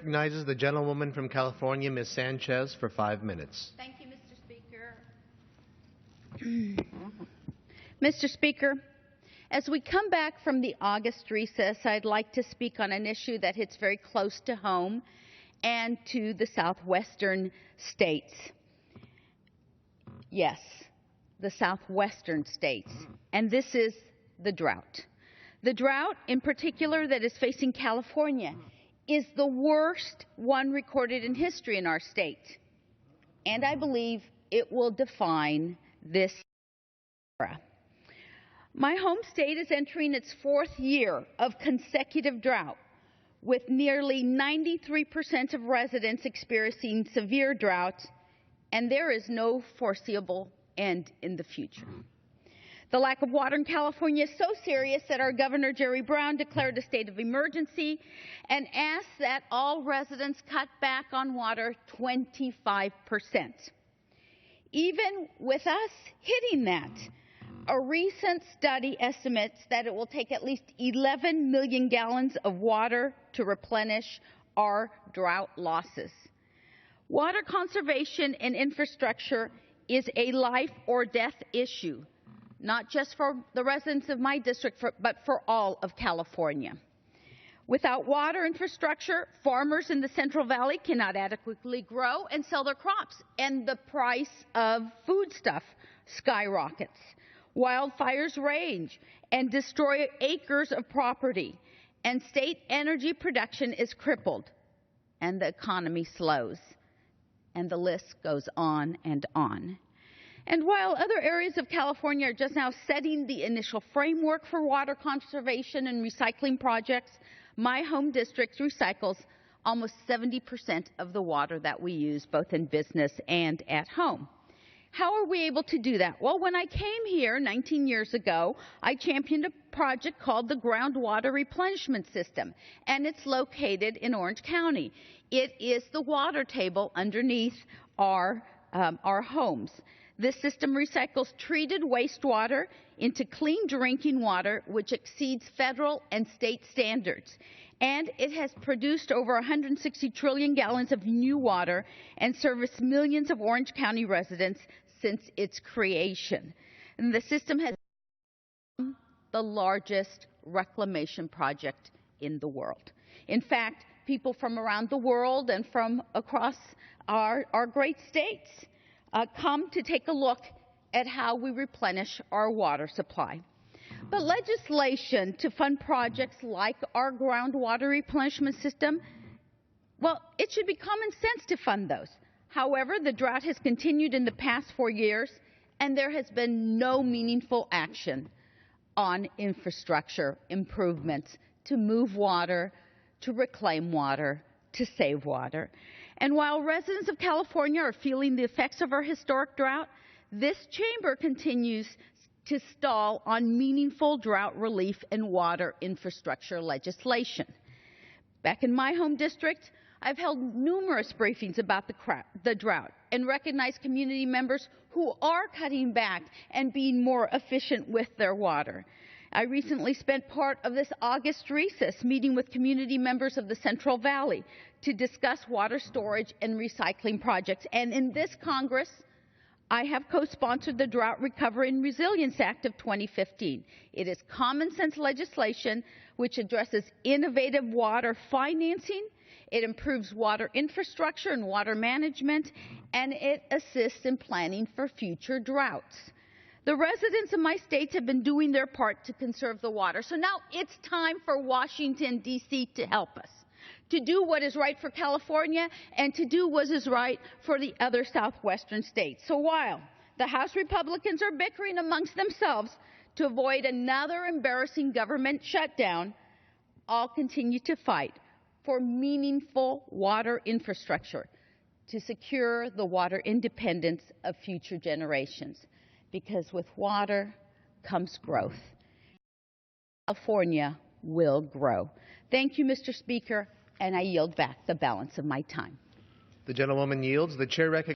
recognizes the gentlewoman from California, Ms. Sanchez, for 5 minutes. Thank you, Mr. Speaker. Mr. Speaker, as we come back from the August recess, I'd like to speak on an issue that hits very close to home and to the southwestern states. Yes, the southwestern states. And this is the drought. The drought, in particular, that is facing California is the worst one recorded in history in our state. And I believe it will define this era. My home state is entering its 4th year of consecutive drought, with nearly 93% of residents experiencing severe drought, and there is no foreseeable end in the future. The lack of water in California is so serious that our Governor, Jerry Brown, declared a state of emergency and asked that all residents cut back on water 25%. Even with us hitting that, a recent study estimates that it will take at least 11 million gallons of water to replenish our drought losses. Water conservation and infrastructure is a life or death issue, not just for the residents of my district, but for all of California. Without water infrastructure, farmers in the Central Valley cannot adequately grow and sell their crops, and the price of foodstuff skyrockets. Wildfires rage and destroy acres of property, and state energy production is crippled, and the economy slows, and the list goes on and on. And while other areas of California are just now setting the initial framework for water conservation and recycling projects, my home district recycles almost 70% of the water that we use, both in business and at home. How are we able to do that? Well, when I came here 19 years ago, I championed a project called the Groundwater Replenishment System, and it's located in Orange County. It is the water table underneath our homes. This system recycles treated wastewater into clean drinking water, which exceeds federal and state standards. And it has produced over 160 trillion gallons of new water and serviced millions of Orange County residents since its creation. And the system has become the largest reclamation project in the world. In fact, people from around the world and from across our great states come to take a look at how we replenish our water supply. But legislation to fund projects like our groundwater replenishment system, well, it should be common sense to fund those. However, the drought has continued in the past 4 years, and there has been no meaningful action on infrastructure improvements to move water, to reclaim water, to save water. And while residents of California are feeling the effects of our historic drought, this chamber continues to stall on meaningful drought relief and water infrastructure legislation. Back in my home district, I've held numerous briefings about the drought and recognized community members who are cutting back and being more efficient with their water. I recently spent part of this August recess meeting with community members of the Central Valley to discuss water storage and recycling projects. And in this Congress, I have co-sponsored the Drought Recovery and Resilience Act of 2015. It is common sense legislation which addresses innovative water financing, it improves water infrastructure and water management, and it assists in planning for future droughts. The residents of my states have been doing their part to conserve the water. So now it's time for Washington, D.C. to help us, to do what is right for California and to do what is right for the other southwestern states. So while the House Republicans are bickering amongst themselves to avoid another embarrassing government shutdown, I'll continue to fight for meaningful water infrastructure to secure the water independence of future generations. Because with water comes growth. California will grow. Thank you, Mr. Speaker, and I yield back the balance of my time. The gentlewoman yields. The chair recognizes